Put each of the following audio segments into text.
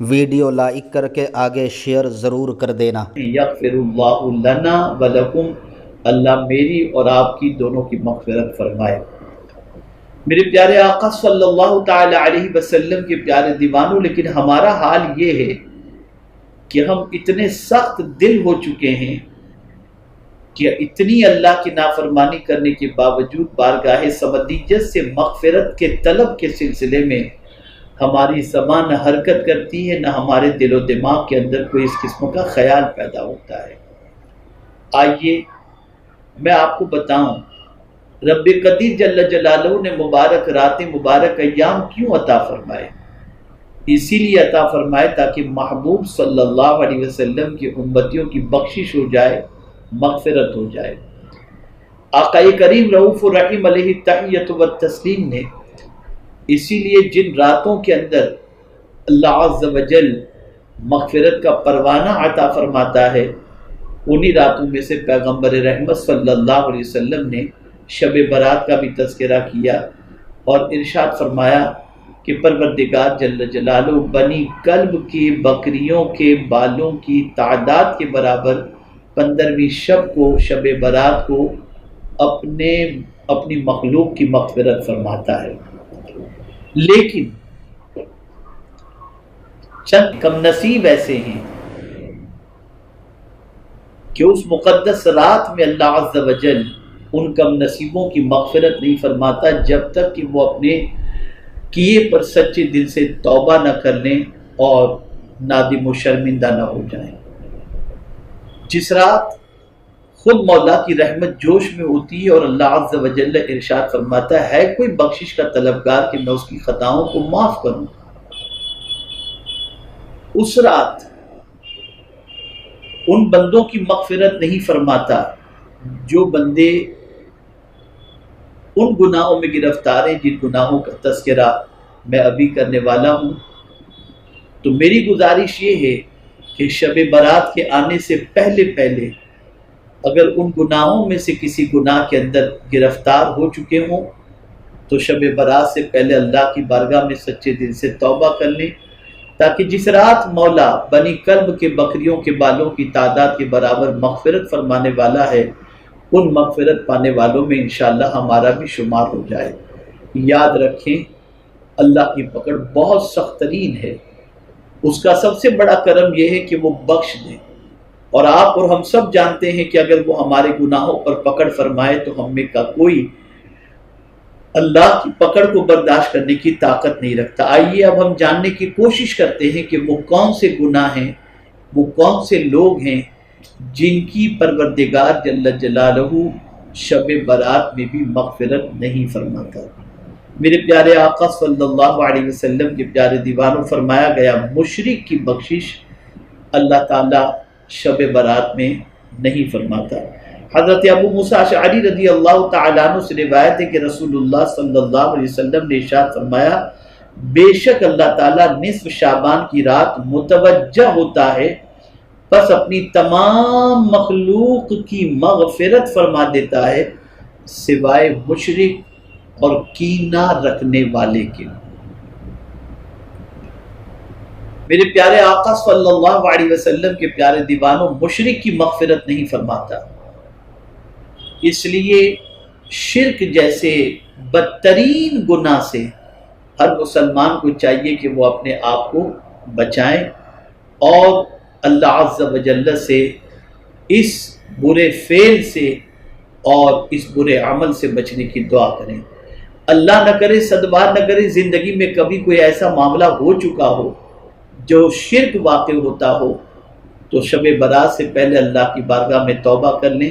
Video like کر کے آگے شیئر ضرور کر دینا۔ یغفر اللہ لنا ولکم، اللہ میری اور آپ کی دونوں کی مغفرت فرمائے۔ میرے پیارے آقا صلی اللہ تعالی علیہ وسلم کے پیارے دیوانوں، لیکن ہمارا حال یہ ہے کہ ہم اتنے سخت دل ہو چکے ہیں کہ اتنی اللہ کی نافرمانی کرنے کے باوجود بارگاہ سمدیت سے مغفرت کے طلب کے سلسلے میں ہماری زبان نہ حرکت کرتی ہے، نہ ہمارے دل و دماغ کے اندر کوئی اس قسم کا خیال پیدا ہوتا ہے۔ آئیے میں آپ کو بتاؤں، رب قدیر جل جلالہ نے مبارک راتیں، مبارک ایام کیوں عطا فرمائے؟ اسی لیے عطا فرمائے تاکہ محبوب صلی اللہ علیہ وسلم کی امتیوں کی بخشش ہو جائے، مغفرت ہو جائے۔ آقا کریم رؤوف الرحیم علیہ التحیۃ والتسلیم نے اسی لیے جن راتوں کے اندر اللہ عز و جل مغفرت کا پروانہ عطا فرماتا ہے، انہی راتوں میں سے پیغمبر رحمت صلی اللہ علیہ وسلم نے شب برات کا بھی تذکرہ کیا اور ارشاد فرمایا کہ پروردگار جل جلالہ بنی کلب کی بکریوں کے بالوں کی تعداد کے برابر 15ویں شب کو، شب برات کو اپنی مخلوق کی مغفرت فرماتا ہے۔ لیکن چند کم نصیب ایسے ہیں کہ اس مقدس رات میں اللہ عز و جل ان کم نصیبوں کی مغفرت نہیں فرماتا جب تک کہ وہ اپنے کیے پر سچے دل سے توبہ نہ کر لیں اور نادم و شرمندہ نہ ہو جائیں۔ جس رات خود مولا کی رحمت جوش میں ہوتی ہے اور اللہ عز و جل ارشاد فرماتا ہے کوئی بخشش کا طلبگار کہ میں اس کی خطاؤں کو معاف کروں، اس رات ان بندوں کی مغفرت نہیں فرماتا جو بندے ان گناہوں میں گرفتار ہیں جن گناہوں کا تذکرہ میں ابھی کرنے والا ہوں۔ تو میری گزارش یہ ہے کہ شب برات کے آنے سے پہلے اگر ان گناہوں میں سے کسی گناہ کے اندر گرفتار ہو چکے ہوں تو شب برات سے پہلے اللہ کی بارگاہ میں سچے دل سے توبہ کر لیں، تاکہ جس رات مولا بنی کلب کے بکریوں کے بالوں کی تعداد کے برابر مغفرت فرمانے والا ہے، ان مغفرت پانے والوں میں انشاءاللہ ہمارا بھی شمار ہو جائے۔ یاد رکھیں اللہ کی پکڑ بہت سخت ترین ہے، اس کا سب سے بڑا کرم یہ ہے کہ وہ بخش دے، اور آپ اور ہم سب جانتے ہیں کہ اگر وہ ہمارے گناہوں پر پکڑ فرمائے تو ہم میں کا کوئی اللہ کی پکڑ کو برداشت کرنے کی طاقت نہیں رکھتا۔ آئیے اب ہم جاننے کی کوشش کرتے ہیں کہ وہ کون سے گناہ ہیں، وہ کون سے لوگ ہیں جن کی پروردگار جل جلالہ شب برات میں بھی مغفرت نہیں فرماتا۔ میرے پیارے آقا صلی اللہ علیہ وسلم کے پیارے دیوانوں، فرمایا گیا مشرک کی بخشش اللہ تعالی شب برات میں نہیں فرماتا۔ حضرت ابو موسیٰ اشعری رضی اللہ تعالیٰ عنہ سے روایت ہے کہ رسول اللہ صلی اللہ علیہ وسلم نے ارشاد فرمایا بے شک اللہ تعالیٰ نصف شعبان کی رات متوجہ ہوتا ہے، پس اپنی تمام مخلوق کی مغفرت فرما دیتا ہے سوائے مشرک اور کینہ رکھنے والے کے۔ میرے پیارے آقا صلی اللہ علیہ وسلم کے پیارے دیوانوں، مشرک کی مغفرت نہیں فرماتا، اس لیے شرک جیسے بدترین گناہ سے ہر مسلمان کو چاہیے کہ وہ اپنے آپ کو بچائیں اور اللہ عز و جل سے اس برے فعل سے اور اس برے عمل سے بچنے کی دعا کریں۔ اللہ نہ کرے، صدبار نہ کرے، زندگی میں کبھی کوئی ایسا معاملہ ہو چکا ہو جو شرک واقع ہوتا ہو تو شب برات سے پہلے اللہ کی بارگاہ میں توبہ کر لیں۔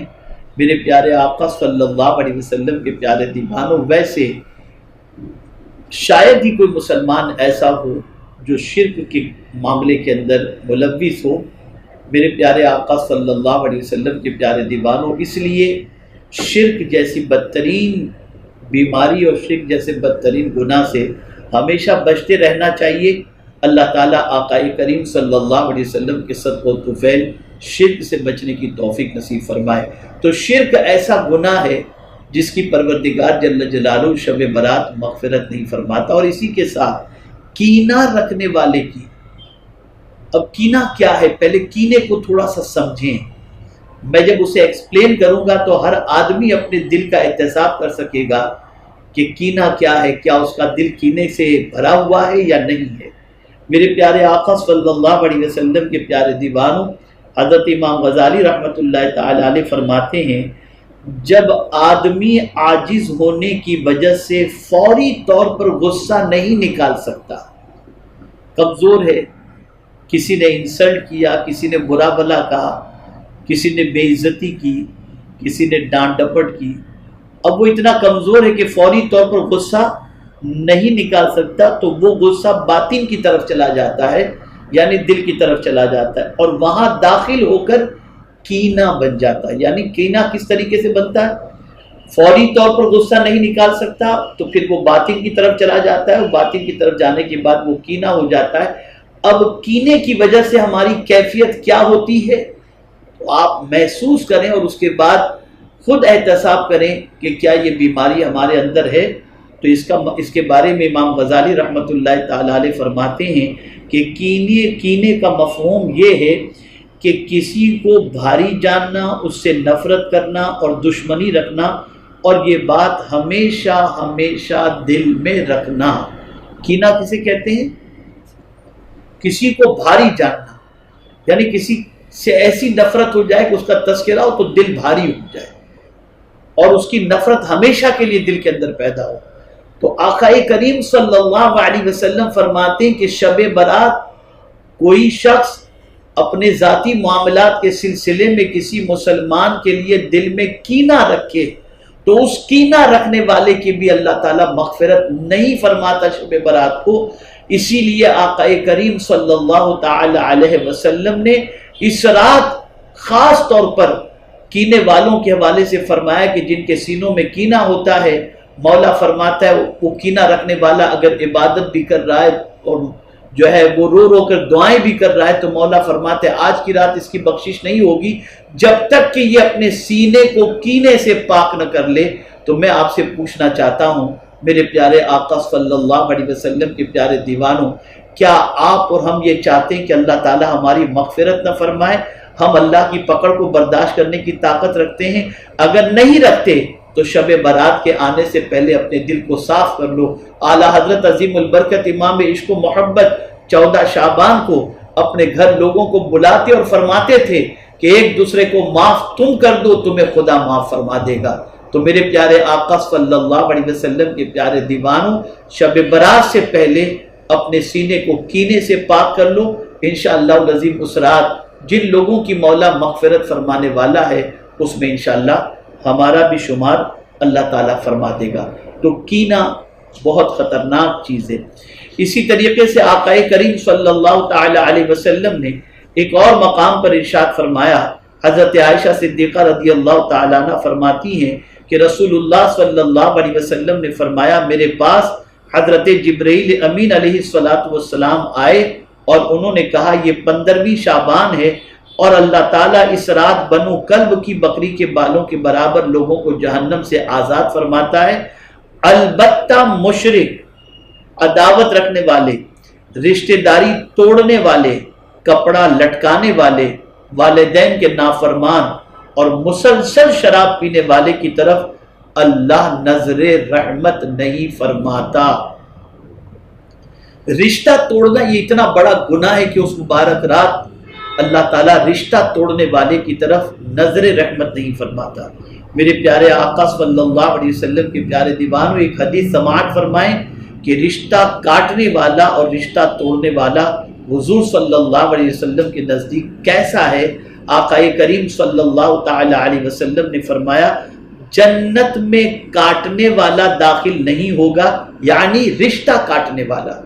میرے پیارے آقا صلی اللہ علیہ وسلم کے پیارے دیوانوں، ویسے شاید ہی کوئی مسلمان ایسا ہو جو شرک کے معاملے کے اندر ملوث ہو۔ میرے پیارے آقا صلی اللہ علیہ وسلم کے پیارے دیوانوں، اس لیے شرک جیسی بدترین بیماری اور شرک جیسے بدترین گناہ سے ہمیشہ بچتے رہنا چاہیے۔ اللہ تعالیٰ آقا کریم صلی اللہ علیہ وسلم کے صدقہ و طفیل شرک سے بچنے کی توفیق نصیب فرمائے۔ تو شرک ایسا گناہ ہے جس کی پروردگار جل جلالہ شب برات مغفرت نہیں فرماتا، اور اسی کے ساتھ کینہ رکھنے والے کی اب کینہ کیا ہے، پہلے کینے کو تھوڑا سا سمجھیں. میں جب اسے ایکسپلین کروں گا تو ہر آدمی اپنے دل کا احتساب کر سکے گا کہ کینہ کیا ہے، کیا اس کا دل کینے سے بھرا ہوا ہے یا نہیں ہے. میرے پیارے آقا صلی اللہ علیہ وسلم کے پیارے دیوانوں، حضرت امام غزالی رحمۃ اللہ تعالی علیہ فرماتے ہیں جب آدمی عاجز ہونے کی وجہ سے فوری طور پر غصہ نہیں نکال سکتا، کمزور ہے، کسی نے انسلٹ کیا، کسی نے برا بھلا کہا، کسی نے بے عزتی کی، کسی نے ڈانٹ ڈپٹ کی، اب وہ اتنا کمزور ہے کہ فوری طور پر غصہ نہیں نکال سکتا، تو وہ غصہ باطن کی طرف چلا جاتا ہے، یعنی دل کی طرف چلا جاتا ہے، اور وہاں داخل ہو کر کینہ بن جاتا ہے. یعنی کینہ کس طریقے سے بنتا ہے؟ فوری طور پر غصہ نہیں نکال سکتا تو پھر وہ باطن کی طرف چلا جاتا ہے، اور باطن کی طرف جانے کے بعد وہ کینہ ہو جاتا ہے. اب کینے کی وجہ سے ہماری کیفیت کیا ہوتی ہے تو آپ محسوس کریں اور اس کے بعد خود احتساب کریں کہ کیا یہ بیماری ہمارے اندر ہے. تو اس کے بارے میں امام غزالی رحمۃ اللہ تعالی علیہ فرماتے ہیں کہ کینے کا مفہوم یہ ہے کہ کسی کو بھاری جاننا، اس سے نفرت کرنا اور دشمنی رکھنا، اور یہ بات ہمیشہ ہمیشہ دل میں رکھنا. کینہ کسے کہتے ہیں؟ کسی کو بھاری جاننا، یعنی کسی سے ایسی نفرت ہو جائے کہ اس کا تذکرہ ہو تو دل بھاری ہو جائے اور اس کی نفرت ہمیشہ کے لیے دل کے اندر پیدا ہو. تو آقا کریم صلی اللہ علیہ وسلم فرماتے ہیں کہ شب برات کوئی شخص اپنے ذاتی معاملات کے سلسلے میں کسی مسلمان کے لیے دل میں کینہ رکھے تو اس کینہ رکھنے والے کی بھی اللہ تعالیٰ مغفرت نہیں فرماتا شب برات کو. اسی لیے آقا کریم صلی اللہ تعالی علیہ وسلم نے اس رات خاص طور پر کینے والوں کے حوالے سے فرمایا کہ جن کے سینوں میں کینہ ہوتا ہے، مولا فرماتا ہے وہ کینہ رکھنے والا اگر عبادت بھی کر رہا ہے اور جو ہے وہ رو رو کر دعائیں بھی کر رہا ہے تو مولا فرماتے ہیں آج کی رات اس کی بخشش نہیں ہوگی جب تک کہ یہ اپنے سینے کو کینے سے پاک نہ کر لے. تو میں آپ سے پوچھنا چاہتا ہوں میرے پیارے آقا صلی اللہ علیہ وسلم کے پیارے دیوانوں، کیا آپ اور ہم یہ چاہتے ہیں کہ اللہ تعالی ہماری مغفرت نہ فرمائے؟ ہم اللہ کی پکڑ کو برداشت کرنے کی طاقت رکھتے ہیں؟ اگر نہیں رکھتے تو شب برات کے آنے سے پہلے اپنے دل کو صاف کر لو. اعلیٰ حضرت عظیم البرکت امام عشق و محبت 14 شعبان کو اپنے گھر لوگوں کو بلاتے اور فرماتے تھے کہ ایک دوسرے کو معاف تم کر دو تمہیں خدا معاف فرما دے گا. تو میرے پیارے آقا صلی اللہ علیہ وسلم کے پیارے دیوانوں، شب برات سے پہلے اپنے سینے کو کینے سے پاک کر لو. انشاءاللہ العظیم اس رات جن لوگوں کی مولا مغفرت فرمانے والا ہے اس میں انشاءاللہ ہمارا بھی شمار اللہ تعالیٰ فرما دے گا. تو کینہ بہت خطرناک چیز ہے. اسی طریقے سے آقا کریم صلی اللہ تعالی علیہ وسلم نے ایک اور مقام پر ارشاد فرمایا. حضرت عائشہ صدیقہ رضی اللہ تعالیٰ عنہ فرماتی ہیں کہ رسول اللہ صلی اللہ علیہ وسلم نے فرمایا میرے پاس حضرت جبرائیل امین علیہ السلام آئے اور انہوں نے کہا یہ 15ویں شعبان ہے اور اللہ تعالیٰ اس رات بنو کلب کی بکری کے بالوں کے برابر لوگوں کو جہنم سے آزاد فرماتا ہے. البتہ مشرک، عداوت رکھنے والے، رشتہ داری توڑنے والے، کپڑا لٹکانے والے، والدین کے نافرمان اور مسلسل شراب پینے والے کی طرف اللہ نظر رحمت نہیں فرماتا. رشتہ توڑنا یہ اتنا بڑا گناہ ہے کہ اس مبارک رات اللہ تعالیٰ رشتہ توڑنے والے کی طرف نظر رحمت نہیں فرماتا. میرے پیارے آقا صلی اللہ علیہ وسلم کے پیارے دیوانوں ایک حدیث سماعت فرمائیں کہ رشتہ کاٹنے والا اور رشتہ توڑنے والا حضور صلی اللہ علیہ وسلم کے نزدیک کیسا ہے. آقا کریم صلی اللہ تعالی علیہ وسلم نے فرمایا جنت میں کاٹنے والا داخل نہیں ہوگا، یعنی رشتہ کاٹنے والا،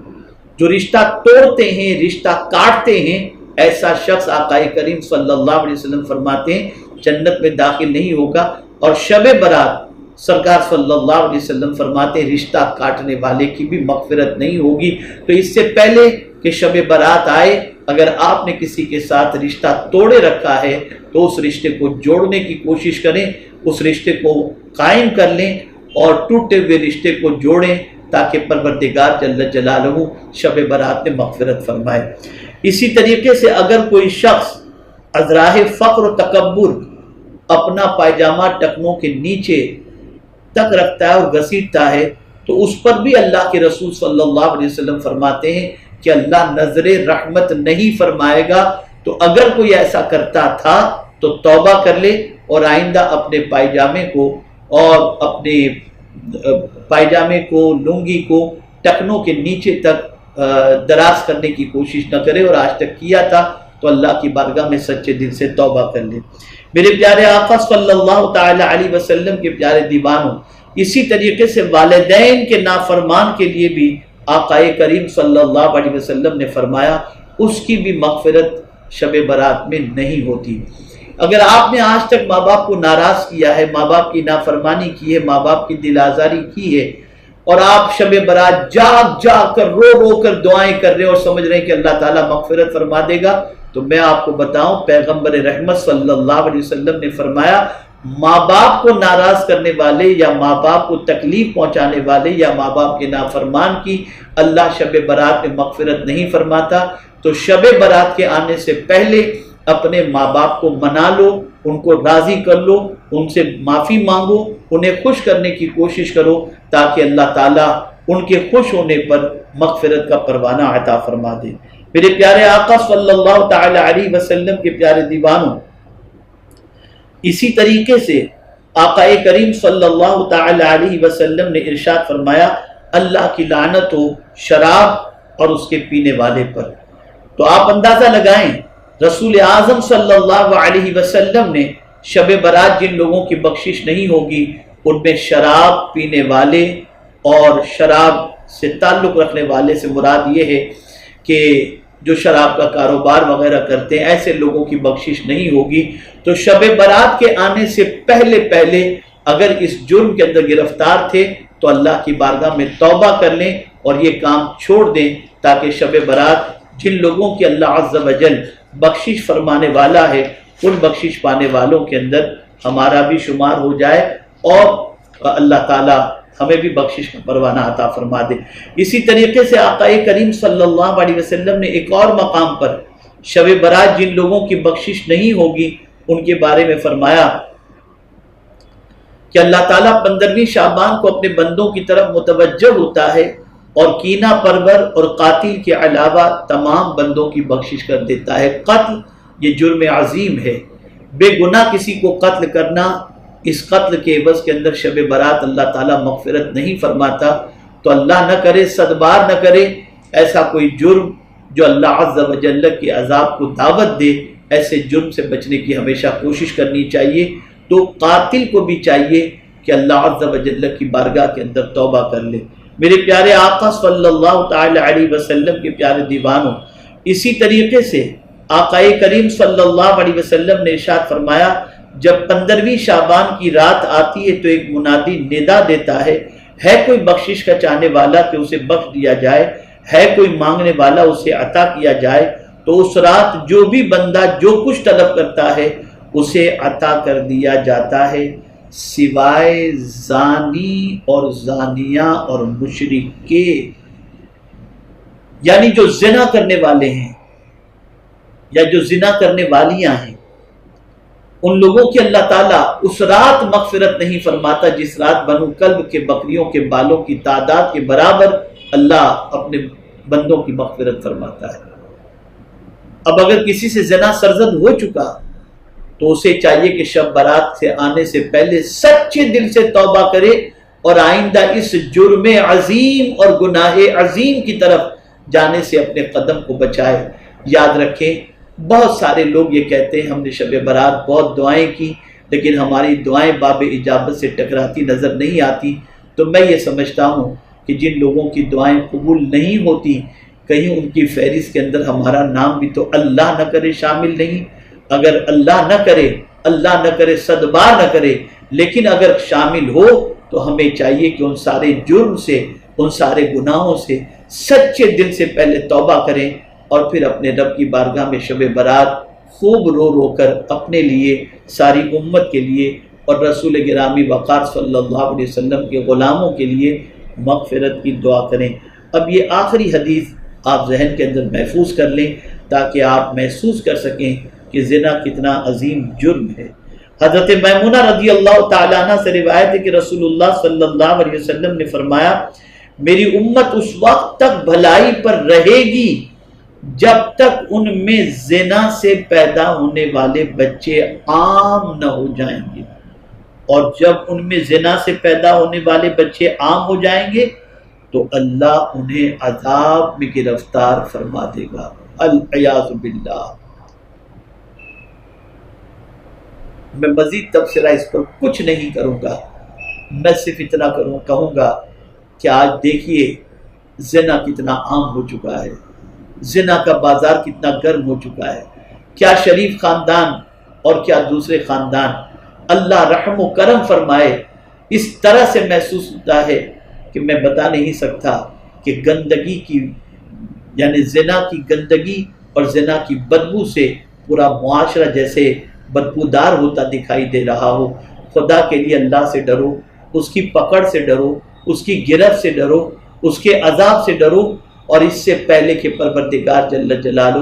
جو رشتہ توڑتے ہیں، رشتہ کاٹتے ہیں، ایسا شخص آقا کریم صلی اللہ علیہ وسلم فرماتے ہیں جنت میں داخل نہیں ہوگا. اور شب برات سرکار صلی اللہ علیہ وسلم فرماتے ہیں رشتہ کاٹنے والے کی بھی مغفرت نہیں ہوگی. تو اس سے پہلے کہ شب برات آئے اگر آپ نے کسی کے ساتھ رشتہ توڑے رکھا ہے تو اس رشتے کو جوڑنے کی کوشش کریں، اس رشتے کو قائم کر لیں اور ٹوٹے ہوئے رشتے کو جوڑیں تاکہ پروردگار جل جلالہ شب برات میں مغفرت فرمائے. اسی طریقے سے اگر کوئی شخص ازراہ فقر و تکبر اپنا پائجامہ ٹکنوں کے نیچے تک رکھتا ہے اور گھسیٹتا ہے تو اس پر بھی اللہ کے رسول صلی اللہ علیہ وسلم فرماتے ہیں کہ اللہ نظر رحمت نہیں فرمائے گا۔ تو اگر کوئی ایسا کرتا تھا تو توبہ کر لے اور آئندہ اپنے پائجامے کو اور اپنے پائجامے کو، لنگی کو ٹکنوں کے نیچے تک دراز کرنے کی کوشش نہ کرے، اور آج تک کیا تھا تو اللہ کی بارگاہ میں سچے دل سے توبہ کر لے۔ میرے پیارے آقا صلی اللہ تعالی علیہ وسلم کے پیارے دیوانوں، اسی طریقے سے والدین کے نافرمان کے لیے بھی آقا کریم صلی اللہ علیہ وسلم نے فرمایا اس کی بھی مغفرت شب برات میں نہیں ہوتی۔ اگر آپ نے آج تک ماں باپ کو ناراض کیا ہے، ماں باپ کی نافرمانی کی ہے، ماں باپ کی دل آزاری کی ہے، اور آپ شب برات جاگ جاگ کر رو رو کر دعائیں کر رہے ہیں اور سمجھ رہے ہیں کہ اللہ تعالیٰ مغفرت فرما دے گا، تو میں آپ کو بتاؤں پیغمبر رحمت صلی اللہ علیہ وسلم نے فرمایا ماں باپ کو ناراض کرنے والے یا ماں باپ کو تکلیف پہنچانے والے یا ماں باپ کے نافرمان کی اللہ شب برات میں مغفرت نہیں فرماتا۔ تو شب برات کے آنے سے پہلے اپنے ماں باپ کو منا لو، ان کو راضی کر لو، ان سے معافی مانگو، انہیں خوش کرنے کی کوشش کرو تاکہ اللہ تعالیٰ ان کے خوش ہونے پر مغفرت کا پروانہ عطا فرما دے۔ میرے پیارے آقا صلی اللہ تعالی علیہ وسلم کے پیارے دیوانوں، اسی طریقے سے آقا کریم صلی اللہ تعالی علیہ وسلم نے ارشاد فرمایا اللہ کی لعنت ہو شراب اور اس کے پینے والے پر۔ تو آپ اندازہ لگائیں رسول اعظم صلی اللہ علیہ وسلم نے شب برات جن لوگوں کی بخشش نہیں ہوگی ان میں شراب پینے والے اور شراب سے تعلق رکھنے والے سے مراد یہ ہے کہ جو شراب کا کاروبار وغیرہ کرتے ہیں ایسے لوگوں کی بخشش نہیں ہوگی۔ تو شب برات کے آنے سے پہلے پہلے اگر اس جرم کے اندر گرفتار تھے تو اللہ کی بارگاہ میں توبہ کر لیں اور یہ کام چھوڑ دیں تاکہ شب برات جن لوگوں کی اللہ عز و جل بخشش فرمانے والا ہے ان بخشش پانے والوں کے اندر ہمارا بھی شمار ہو جائے اور اللہ تعالیٰ ہمیں بھی بخشش کا پروانہ عطا فرما دے۔ اسی طریقے سے آقا کریم صلی اللہ علیہ وسلم نے ایک اور مقام پر شب برات جن لوگوں کی بخشش نہیں ہوگی ان کے بارے میں فرمایا کہ اللہ تعالیٰ 15ویں شعبان کو اپنے بندوں کی طرف متوجہ ہوتا ہے اور کینہ پرور اور قاتل کے علاوہ تمام بندوں کی بخشش کر دیتا ہے۔ قتل یہ جرم عظیم ہے، بے گناہ کسی کو قتل کرنا، اس قتل کے عوض کے اندر شب برات اللہ تعالیٰ مغفرت نہیں فرماتا۔ تو اللہ نہ کرے، صدبار نہ کرے ایسا کوئی جرم جو اللہ عز و جل کے عذاب کو دعوت دے، ایسے جرم سے بچنے کی ہمیشہ کوشش کرنی چاہیے۔ تو قاتل کو بھی چاہیے کہ اللہ عز و جل کی بارگاہ کے اندر توبہ کر لے۔ میرے پیارے آقا صلی اللہ تعالی علیہ وسلم کے پیارے دیوانوں، اسی طریقے سے آقا کریم صلی اللہ علیہ وسلم نے ارشاد فرمایا جب 15ویں شعبان کی رات آتی ہے تو ایک منادی ندا دیتا ہے کوئی بخشش کا چاہنے والا کہ اسے بخش دیا جائے، ہے کوئی مانگنے والا اسے عطا کیا جائے۔ تو اس رات جو بھی بندہ جو کچھ طلب کرتا ہے اسے عطا کر دیا جاتا ہے سوائے زانی اور زانیہ اور مشرک کے، یعنی جو زنا کرنے والے ہیں یا جو زنا کرنے والیاں ہیں ان لوگوں کی اللہ تعالیٰ اس رات مغفرت نہیں فرماتا جس رات بنو کلب کے بکریوں کے بالوں کی تعداد کے برابر اللہ اپنے بندوں کی مغفرت فرماتا ہے۔ اب اگر کسی سے زنا سرزد ہو چکا تو اسے چاہیے کہ شب برات سے آنے سے پہلے سچے دل سے توبہ کرے اور آئندہ اس جرم عظیم اور گناہ عظیم کی طرف جانے سے اپنے قدم کو بچائے۔ یاد رکھیں بہت سارے لوگ یہ کہتے ہیں ہم نے شب برات بہت دعائیں کی لیکن ہماری دعائیں باب اجابت سے ٹکراتی نظر نہیں آتی۔ تو میں یہ سمجھتا ہوں کہ جن لوگوں کی دعائیں قبول نہیں ہوتی کہیں ان کی فہرست کے اندر ہمارا نام بھی تو اللہ نہ کرے شامل نہیں۔ اگر اللہ نہ کرے صدبار نہ کرے لیکن اگر شامل ہو تو ہمیں چاہیے کہ ان سارے جرم سے ان سارے گناہوں سے سچے دل سے پہلے توبہ کریں اور پھر اپنے رب کی بارگاہ میں شب برات خوب رو رو کر اپنے لیے، ساری امت کے لیے اور رسول گرامی وقار صلی اللہ علیہ وسلم کے غلاموں کے لیے مغفرت کی دعا کریں۔ اب یہ آخری حدیث آپ ذہن کے اندر محفوظ کر لیں۔ تاکہ آپ محسوس کر سکیں کہ زنا کتنا عظیم جرم ہے۔ حضرت میمونہ رضی اللہ تعالیٰ عنہ سے روایت ہے کہ رسول اللہ صلی اللہ علیہ وسلم نے فرمایا میری امت اس وقت تک بھلائی پر رہے گی جب تک ان میں زنا سے پیدا ہونے والے بچے عام نہ ہو جائیں گے، اور جب ان میں زنا سے پیدا ہونے والے بچے عام ہو جائیں گے تو اللہ انہیں عذاب میں گرفتار فرما دے گا، العیاذ باللہ۔ میں مزید تبصرہ اس پر کچھ نہیں کروں گا، میں صرف اتنا کہوں گا کہ آج دیکھیے زنا کتنا عام ہو چکا ہے، زنا کا بازار کتنا گرم ہو چکا ہے۔ کیا شریف خاندان اور کیا دوسرے خاندان، اللہ رحم و کرم فرمائے، اس طرح سے محسوس ہوتا ہے کہ میں بتا نہیں سکتا کہ گندگی کی یعنی زنا کی گندگی اور زنا کی بدبو سے پورا معاشرہ جیسے بدبودار ہوتا دکھائی دے رہا ہو۔ خدا کے لیے اللہ سے ڈرو، اس کی پکڑ سے ڈرو، اس کی گرفت سے ڈرو، اس کے عذاب سے ڈرو، اور اس سے پہلے کہ پروردگار جل جلالہ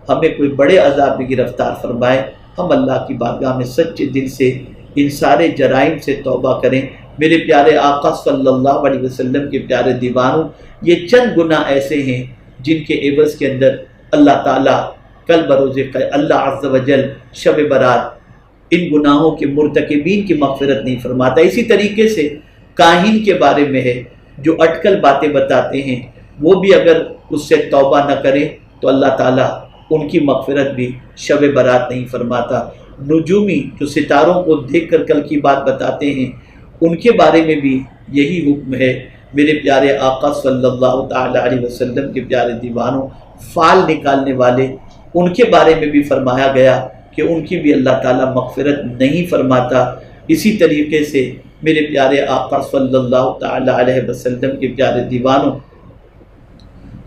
ہمیں کوئی بڑے عذاب میں گرفتار فرمائے، ہم اللہ کی بارگاہ میں سچے دل سے ان سارے جرائم سے توبہ کریں۔ میرے پیارے آقا صلی اللہ علیہ وسلم کے پیارے دیوانوں، یہ چند گناہ ایسے ہیں جن کے عوض کے اندر اللہ تعالیٰ کل بروز اللہ عز و جل شب برات ان گناہوں کے مرتکبین کی مغفرت نہیں فرماتا۔ اسی طریقے سے کاہن کے بارے میں ہے جو اٹکل باتیں بتاتے ہیں، وہ بھی اگر اس سے توبہ نہ کریں تو اللہ تعالیٰ ان کی مغفرت بھی شب برات نہیں فرماتا۔ نجومی جو ستاروں کو دیکھ کر کل کی بات بتاتے ہیں، ان کے بارے میں بھی یہی حکم ہے۔ میرے پیارے آقا صلی اللہ تعالیٰ علیہ وسلم کے پیارے دیوانوں، فال نکالنے والے، ان کے بارے میں بھی فرمایا گیا کہ ان کی بھی اللہ تعالیٰ مغفرت نہیں فرماتا۔ اسی طریقے سے میرے پیارے آقا صلی اللہ تعالیٰ علیہ وسلم کے پیارے دیوانوں،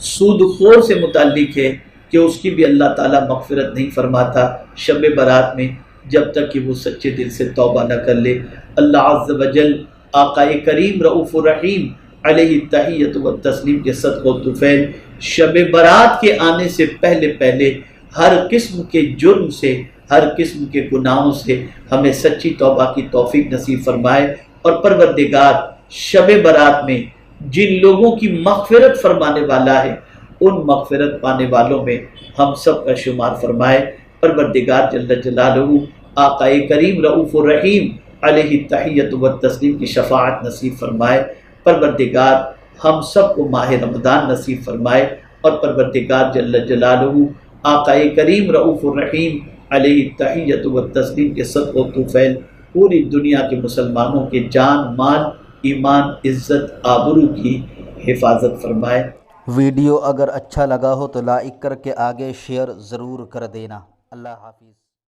سود خور سے متعلق ہے کہ اس کی بھی اللہ تعالیٰ مغفرت نہیں فرماتا شب برات میں، جب تک کہ وہ سچے دل سے توبہ نہ کر لے۔ اللہ عز و جل آقا کریم رؤوف الرحیم علیہ التحیۃ والتسلیم کے صدقہ و طفیل شب برات کے آنے سے پہلے ہر قسم کے جرم سے، ہر قسم کے گناہوں سے ہمیں سچی توبہ کی توفیق نصیب فرمائے، اور پروردگار شب برات میں جن لوگوں کی مغفرت فرمانے والا ہے ان مغفرت پانے والوں میں ہم سب کا شمار فرمائے۔ پروردگار جل جلالہ آقا کریم رؤوف الرحیم علیہ التحیۃ والتسلیم کی شفاعت نصیب فرمائے۔ پروردگار ہم سب کو ماہ رمضان نصیب فرمائے، اور پروردگار جل جلالہ آقا کریم رؤوف الرحیم علیہ التحیۃ والتسلیم کے صدقہ و طفیل پوری دنیا کے مسلمانوں کے جان، مال، ایمان، عزت، آبرو کی حفاظت فرمائے۔ ویڈیو اگر اچھا لگا ہو تو لائک کر کے آگے شیئر ضرور کر دینا۔ اللہ حافظ۔